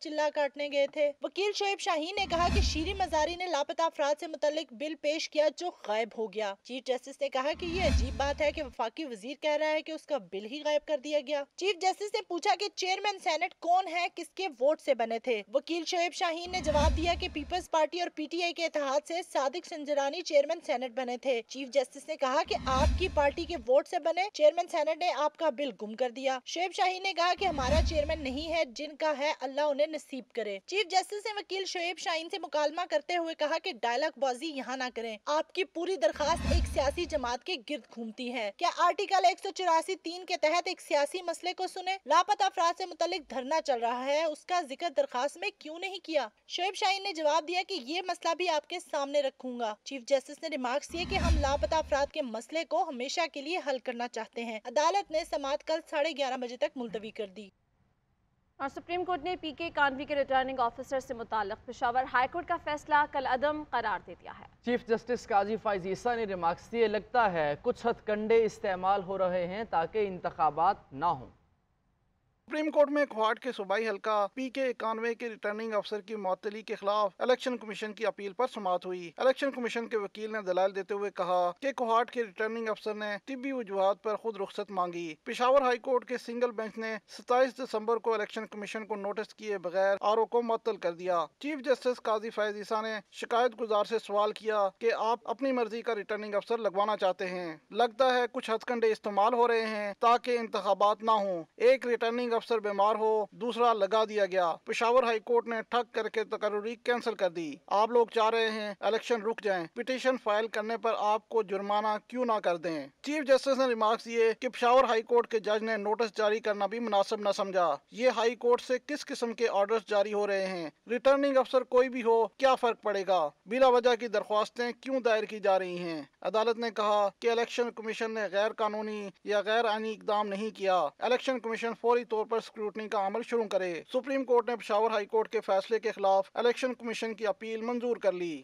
چلا کاٹنے گئے تھے۔ وکیل شعیب شاہین نے کہا کہ شیریں مزاری نے لاپتہ افراد سے متعلق بل پیش کیا جو غائب ہو گیا۔ چیف جسٹس نے کہا کہ یہ عجیب بات ہے کہ وفاقی وزیر کہہ رہا ہے کہ اس کا بل ہی غائب کر دیا گیا۔ چیف جسٹس نے پوچھا کہ چیئرمین سینٹ کون ہے، کس کے ووٹ سے بنے تھے۔ وکیل شعیب شاہین نے جواب دیا کہ پیپلز پارٹی اور پی ٹی آئی کے اتحاد سے صادق سنجرانی چیئرمین سینٹ بنے تھے۔ چیف جسٹس نے کہا کہ آپ کی پارٹی کے ووٹ سے بنے چیئرمین سینٹ نے آپ کا بل گم کر دیا۔ شعیب شاہین نے کہا کہ ہمارا چیئرمین نہیں ہے، جن کا ہے اللہ انہیں نصیب کرے۔ چیف جسٹس نے وکیل شعیب شاہین سے مکالمہ کرتے ہوئے کہا کہ ڈائلاگ بازی یہاں نہ کریں، آپ کی پوری درخواست ایک سیاسی جماعت کے گرد گھومتی ہے۔ کیا آرٹیکل 184(3) کے تحت ایک سیاسی مسئلے کو سنے؟ لاپتہ افراد سے متعلق دھرنا چل رہا ہے، اس کا ذکر درخواست میں کیوں نہیں کیا؟ شعیب شاہین نے جواب دیا کہ یہ مسئلہ بھی آپ کے سامنے رکھوں گا۔ چیف جسٹس نے ریمارکس کیے کہ ہم لاپتہ افراد کے مسئلے کو ہمیشہ کے لیے حل کرنا چاہتے ہیں۔ عدالت نے سماعت کل 11:30 بجے تک ملتوی کر دی۔ اور سپریم کورٹ نے پی کے کانوی کے ریٹرننگ آفیسر سے متعلق پشاور ہائی کورٹ کا فیصلہ کل عدم قرار دے دیا ہے۔ چیف جسٹس قاضی فائز عیسیٰ نے ریمارکس دیے، لگتا ہے کچھ ہتھ کنڈے استعمال ہو رہے ہیں تاکہ انتخابات نہ ہوں۔ سپریم کورٹ میں کوہاٹ کے صوبائی حلقہ پی کے 91 کے ریٹرننگ افسر کی معطلی کے خلاف الیکشن کمیشن کی اپیل پر سماعت ہوئی۔ الیکشن کمیشن کے وکیل نے دلائل دیتے ہوئے کہا کہ کوہاٹ کے ریٹرننگ افسر نے طبی وجوہات پر خود رخصت مانگی۔ پشاور ہائی کورٹ کے سنگل بینچ نے 27 دسمبر کو الیکشن کمیشن کو نوٹس کیے بغیر آر او کو معطل کر دیا۔ چیف جسٹس قاضی فائز عیسیٰ نے شکایت گزار سے سوال کیا کہ آپ اپنی مرضی کا ریٹرننگ افسر لگوانا چاہتے ہیں، لگتا ہے کچھ ہتھ کنڈے استعمال ہو رہے ہیں تاکہ انتخابات نہ ہوں۔ ایک ریٹرننگ افسر بیمار ہو، دوسرا لگا دیا گیا۔ پشاور ہائی کورٹ نے ٹھگ کر کے تقرری کینسل کر دی۔ آپ لوگ چاہ رہے ہیں الیکشن رک جائیں، پٹیشن فائل کرنے پر آپ کو جرمانہ کیوں نہ کر دیں۔ چیف جسٹس نے ریمارکس دیے کہ پشاور ہائی کورٹ کے جج نے نوٹس جاری کرنا بھی مناسب نہ سمجھا۔ یہ ہائی کورٹ سے کس قسم کے آرڈرز جاری ہو رہے ہیں؟ ریٹرننگ افسر کوئی بھی ہو، کیا فرق پڑے گا؟ بلا وجہ کی درخواستیں کیوں دائر کی جا رہی ہیں؟ عدالت نے کہا کہ الیکشن کمیشن نے غیر قانونی یا غیر آئینی اقدام نہیں کیا۔ الیکشن کمیشن فوری طور پر اسکروٹنی کا عمل شروع کرے۔ سپریم کورٹ نے پشاور ہائی کورٹ کے فیصلے کے خلاف الیکشن کمیشن کی اپیل منظور کر لی۔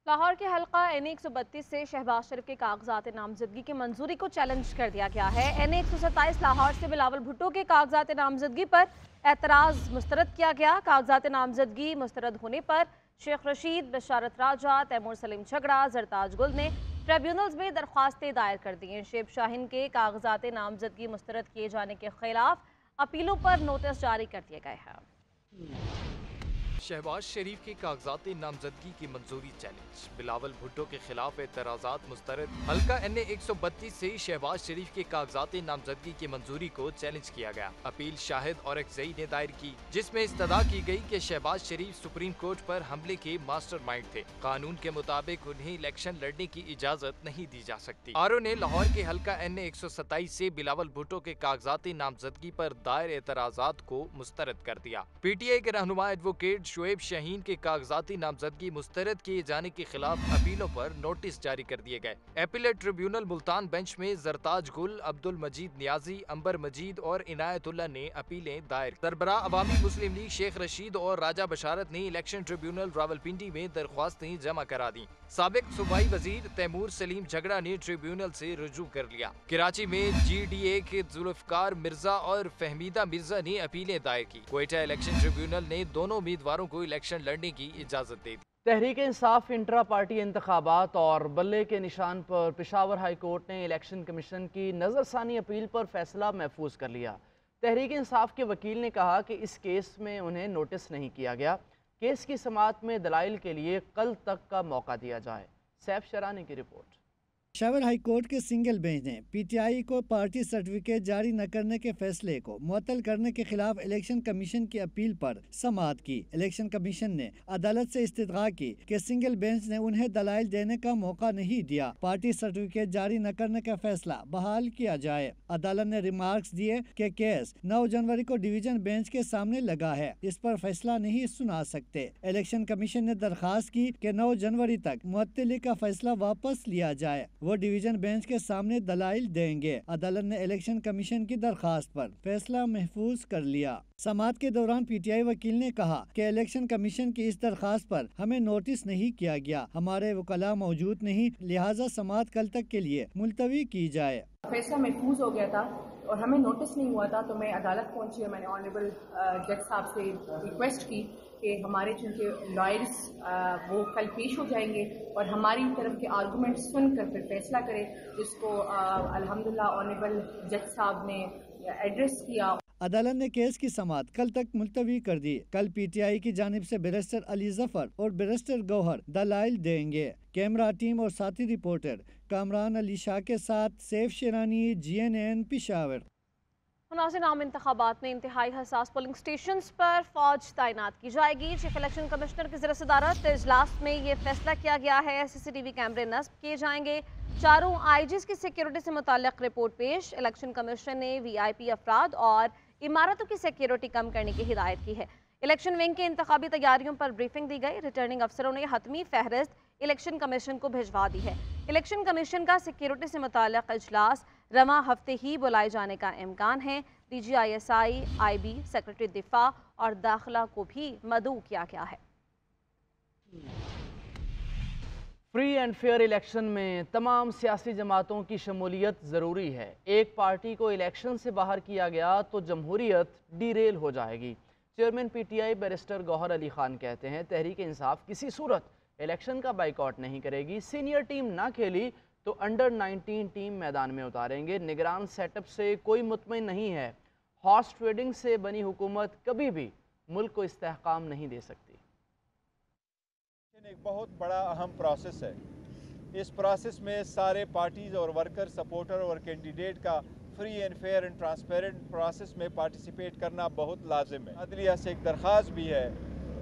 لاہور کے حلقہ این 132 سے شہباز شریف کے کاغذات نامزدگی کی منظوری کو چیلنج کر دیا گیا ہے۔ این 127 لاہور سے بلاول بھٹو کے کاغذات نامزدگی پر اعتراض مسترد کیا گیا۔ کاغذات نامزدگی مسترد ہونے پر شیخ رشید، بشارت راجہ، تیمور سلیم جھگڑا، زرتاج گل نے ٹریبیونلز میں درخواستیں دائر کر دی ہیں۔ شعیب شاہین کے کاغذات نامزدگی مسترد کیے جانے کے خلاف اپیلوں پر نوٹس جاری کر دیے گئے ہیں۔ شہباز شریف کے کاغذات نامزدگی کی منظوری چیلنج، بلاول بھٹو کے خلاف اعتراضات مسترد۔ حلقہ این 132 سے شہباز شریف کے کاغذات نامزدگی کی منظوری کو چیلنج کیا گیا۔ اپیل شاہد اور اکزئی نے دائر کی، جس میں استدعا کی گئی کہ شہباز شریف سپریم کورٹ پر حملے کے ماسٹر مائنڈ تھے۔ قانون کے مطابق انہیں الیکشن لڑنے کی اجازت نہیں دی جا سکتی۔ آر او نے لاہور کے حلقہ این 127 سے بلاول بھٹو کے کاغذات نامزدگی پر دائر اعتراضات کو مسترد کر دیا۔ پی ٹی آئی کے رہنما ایڈوکیٹ شعیب شاہین کے کاغذاتی نامزدگی مسترد کیے جانے کے خلاف اپیلوں پر نوٹس جاری کر دیے گئے۔ اپیلیٹ ٹریبیونل ملتان بینچ میں زرتاج گل، عبد المجید نیازی، انبر مجید اور عنایت اللہ نے اپیلیں دائر۔ سربراہ عوامی مسلم لیگ شیخ رشید اور راجہ بشارت نے الیکشن ٹریبیونل راولپنڈی میں درخواستیں جمع کرا دیں۔ سابق صوبائی وزیر تیمور سلیم جھگڑا نے ٹریبیونل سے رجوع کر لیا۔ کراچی میں جی ڈی اے کے ذوالفقار مرزا اور فہمیدہ مرزا نے اپیلیں دائر کی۔ کوئٹہ الیکشن ٹریبیونل نے دونوں امیدواروں کو الیکشن لڑنے کی اجازت دے دی۔ تحریک انصاف انٹرا پارٹی انتخابات اور بلے کے نشان پر پشاور ہائی کورٹ نے الیکشن کمیشن کی نظر ثانی اپیل پر فیصلہ محفوظ کر لیا۔ تحریک انصاف کے وکیل نے کہا کہ اس کیس میں انہیں نوٹس نہیں کیا گیا۔ کیس کی سماعت میں دلائل کے لیے کل تک کا موقع دیا جائے۔ سیف شرانی کی رپورٹ۔ پشاور ہائی کورٹ کے سنگل بینچ نے پی ٹی آئی کو پارٹی سرٹیفکیٹ جاری نہ کرنے کے فیصلے کو معطل کرنے کے خلاف الیکشن کمیشن کی اپیل پر سماعت کی۔ الیکشن کمیشن نے عدالت سے استدعا کی کہ سنگل بینچ نے انہیں دلائل دینے کا موقع نہیں دیا، پارٹی سرٹیفکیٹ جاری نہ کرنے کا فیصلہ بحال کیا جائے۔ عدالت نے ریمارکس دیے کہ کیس 9 جنوری کو ڈویژن بینچ کے سامنے لگا ہے، اس پر فیصلہ نہیں سنا سکتے۔ الیکشن کمیشن نے درخواست کی کہ 9 جنوری تک معطلی کا فیصلہ واپس لیا جائے، وہ ڈویژن بینچ کے سامنے دلائل دیں گے۔ عدالت نے الیکشن کمیشن کی درخواست پر فیصلہ محفوظ کر لیا۔ سماعت کے دوران پی ٹی آئی وکیل نے کہا کہ الیکشن کمیشن کی اس درخواست پر ہمیں نوٹس نہیں کیا گیا، ہمارے وکلاء موجود نہیں، لہٰذا سماعت کل تک کے لیے ملتوی کی جائے۔ فیصلہ محفوظ ہو گیا تھا اور ہمیں نوٹس نہیں ہوا تھا، تو میں عدالت پہنچی اور میں نے آنریبل جج صاحب سے ریکویسٹ کی کہ ہمارے چونکہ لائرس وہ کل پیش ہو جائیں گے اور ہماری طرف کے آرگومنٹ سن کر پھر فیصلہ کرے، جس کو الحمدللہ آنریبل جج صاحب نے ایڈریس کیا۔ عدالت نے کیس کی سماعت کل تک ملتوی کر دی۔ کل پی ٹی آئی کی جانب سے بیرسٹر علی ظفر اور بیرسٹر گوہر دلائل دیں گے۔ کیمرہ ٹیم اور ساتھی رپورٹر کامران علی شاہ کے ساتھ سیف شیرانی، GNN پشاور۔ ناظرین، عام انتخابات میں انتہائی حساس پولنگ سٹیشنز پر فوج تعینات کی جائے گی۔ چیف الیکشن کمشنر کی زیر صدارت اجلاس میں یہ فیصلہ کیا گیا ہے۔ CCTV کیمرے نصب کیے جائیں گے۔ چاروں IGs کی سیکیورٹی سے متعلق رپورٹ پیش۔ الیکشن کمیشن نے VIP افراد اور عمارتوں کی سیکیورٹی کم کرنے کی ہدایت کی ہے۔ الیکشن ونگ کے انتخابی تیاریوں پر بریفنگ دی گئی۔ ریٹرننگ افسروں نے حتمی فہرست الیکشن کمیشن کو بھجوا دی ہے۔ الیکشن کمیشن کا سیکیورٹی سے متعلق اجلاس رواں ہفتے ہی بلائے جانے کا امکان ہے۔ DG ISI، IB، سیکرٹری دفاع اور داخلہ کو بھی مدعو کیا گیا ہے۔ فری اینڈ فیئر الیکشن میں تمام سیاسی جماعتوں کی شمولیت ضروری ہے۔ ایک پارٹی کو الیکشن سے باہر کیا گیا تو جمہوریت ڈی ریل ہو جائے گی۔ چیئرمین PTI بیرسٹر گوہر علی خان کہتے ہیں تحریک انصاف کسی صورت الیکشن کا بائیکاٹ نہیں کرے گی۔ سینئر ٹیم نہ کھیلی تو انڈر 19 ٹیم میدان میں اتاریں گے۔ نگران سیٹ اپ سے کوئی مطمئن نہیں ہے۔ ہارس ٹریڈنگ سے بنی حکومت کبھی بھی ملک کو استحکام نہیں دے سکتی۔ ایک بہت بڑا اہم پروسیس ہے۔ اس پروسیس میں سارے پارٹیز اور ورکر، سپورٹر اور کینڈیڈیٹ کا free and fair and transparent process میں پارٹیسپیٹ کرنا بہت لازم ہے۔ عدلیہ سے ایک درخواست بھی ہے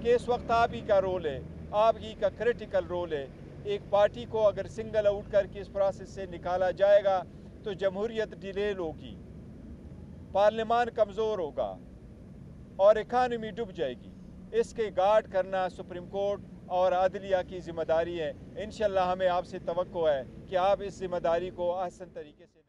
کہ اس وقت آپ ہی کا رول ہے، آپ ہی کا کریٹیکل رول ہے۔ ایک پارٹی کو اگر سنگل آؤٹ کر کے اس پروسیس سے نکالا جائے گا تو جمہوریت ڈیلیل ہوگی، پارلیمان کمزور ہوگا اور اکانومی ڈوب جائے گی۔ اس کے گارڈ کرنا سپریم کورٹ اور عدلیہ کی ذمہ داری ہے۔ انشاءاللہ ہمیں آپ سے توقع ہے کہ آپ اس ذمہ داری کو احسن طریقے سے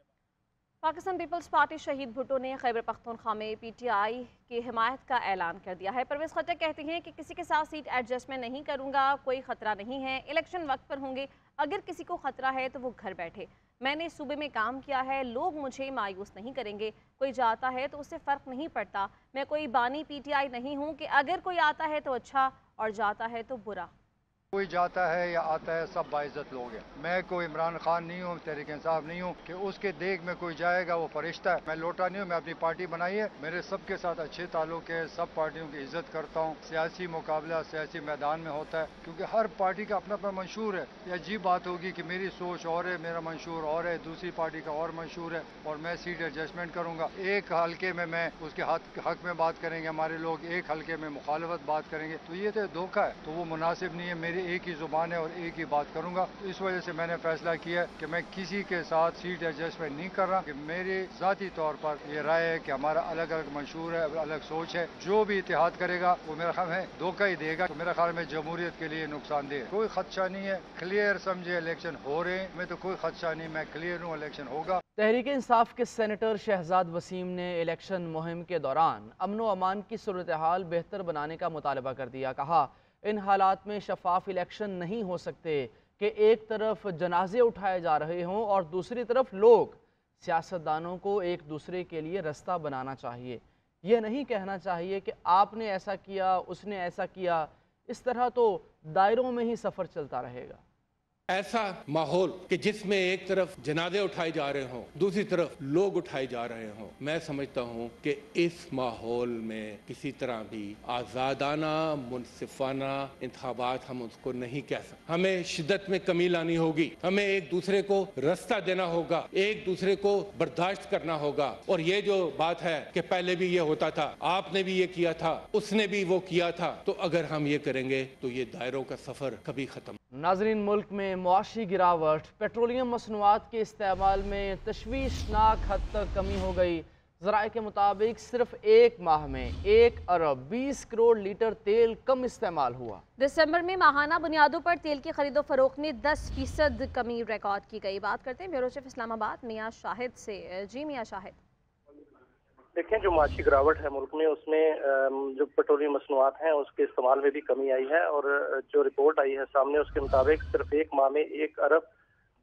پاکستان پیپلز پارٹی شہید بھٹو نے خیبر پختونخوا میں PTI کی حمایت کا اعلان کر دیا ہے۔ پرویز خٹک کہتے ہیں کہ کسی کے ساتھ سیٹ ایڈجسٹمنٹ نہیں کروں گا، کوئی خطرہ نہیں ہے، الیکشن وقت پر ہوں گے، اگر کسی کو خطرہ ہے تو وہ گھر بیٹھے۔ میں نے صوبے میں کام کیا ہے، لوگ مجھے مایوس نہیں کریں گے۔ کوئی جاتا ہے تو اس سے فرق نہیں پڑتا۔ میں کوئی بانی PTI نہیں ہوں کہ اگر کوئی آتا ہے تو اچھا اور جاتا ہے تو برا۔ کوئی جاتا ہے یا آتا ہے سب باعزت لوگ ہیں۔ میں کوئی عمران خان نہیں ہوں، تحریک انصاف نہیں ہوں کہ اس کے دیکھ میں کوئی جائے گا وہ فرشتہ ہے۔ میں لوٹا نہیں ہوں، میں اپنی پارٹی بنائی ہے، میرے سب کے ساتھ اچھے تعلق ہے، سب پارٹیوں کی عزت کرتا ہوں۔ سیاسی مقابلہ سیاسی میدان میں ہوتا ہے کیونکہ ہر پارٹی کا اپنا اپنا منشور ہے۔ یہ عجیب بات ہوگی کہ میری سوچ اور ہے، میرا منشور اور ہے، دوسری پارٹی کا اور منشور ہے اور میں سیٹ ایڈجسٹمنٹ کروں گا۔ ایک حلقے میں اس کے حق میں بات کریں گے ہمارے لوگ، ایک حلقے میں مخالفت بات کریں گے، تو یہ تو دھوکہ ہے، تو وہ مناسب نہیں ہے۔ میری ایک ہی زبان ہے اور ایک ہی بات کروں گا۔ اس وجہ سے میں نے فیصلہ کیا کہ میں کسی کے ساتھ سیٹ ایڈجسٹمنٹ نہیں کر رہا، کہ میری ذاتی طور پر یہ رائے ہے کہ ہمارا الگ الگ منشور ہے، الگ سوچ ہے۔ جو بھی اتحاد کرے گا وہ میرا خیال ہے دھوکہ ہی دے گا، تو میرا خیال میں جمہوریت کے لیے نقصان دہ ہے۔ کوئی خدشہ نہیں ہے، کلیئر سمجھے الیکشن ہو رہے ہیں، میں تو کوئی خدشہ نہیں، میں کلیئر ہوں، الیکشن ہوگا۔ تحریک انصاف کے سینیٹر شہزاد وسیم نے الیکشن مہم کے دوران امن و امان کی صورتحال بہتر بنانے کا مطالبہ کر دیا۔ کہا ان حالات میں شفاف الیکشن نہیں ہو سکتے کہ ایک طرف جنازے اٹھائے جا رہے ہوں اور دوسری طرف لوگ۔ سیاستدانوں کو ایک دوسرے کے لیے رستہ بنانا چاہیے، یہ نہیں کہنا چاہیے کہ آپ نے ایسا کیا، اس نے ایسا کیا۔ اس طرح تو دائروں میں ہی سفر چلتا رہے گا۔ ایسا ماحول کہ جس میں ایک طرف جنازے اٹھائے جا رہے ہوں، دوسری طرف لوگ اٹھائے جا رہے ہوں، میں سمجھتا ہوں کہ اس ماحول میں کسی طرح بھی آزادانہ منصفانہ انتخابات ہم اس کو نہیں کہہ سکتے۔ ہمیں شدت میں کمی لانی ہوگی، ہمیں ایک دوسرے کو رستہ دینا ہوگا، ایک دوسرے کو برداشت کرنا ہوگا۔ اور یہ جو بات ہے کہ پہلے بھی یہ ہوتا تھا، آپ نے بھی یہ کیا تھا، اس نے بھی وہ کیا تھا، تو اگر ہم یہ کریں گے تو یہ دائروں کا سفر کبھی ختم۔ ناظرین، ملک میں معاشی گراوٹ، پیٹرولیم مصنوعات کے استعمال میں تشویشناک حد تک کمی ہو گئی۔ ذرائع کے مطابق صرف ایک ماہ میں 1 ارب 20 کروڑ لیٹر تیل کم استعمال ہوا۔ دسمبر میں ماہانہ بنیادوں پر تیل کی خرید و فروخت میں 10% کمی ریکارڈ کی گئی۔ بات کرتے ہیں بیورو چیف اسلام آباد میاں شاہد سے۔ جی میاں شاہد۔ دیکھیں، جو معاشی گراوٹ ہے ملک میں، اس میں جو پیٹرولیم مصنوعات ہیں اس کے استعمال میں بھی کمی آئی ہے، اور جو رپورٹ آئی ہے سامنے اس کے مطابق صرف ایک ماہ میں 1 ارب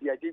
DIG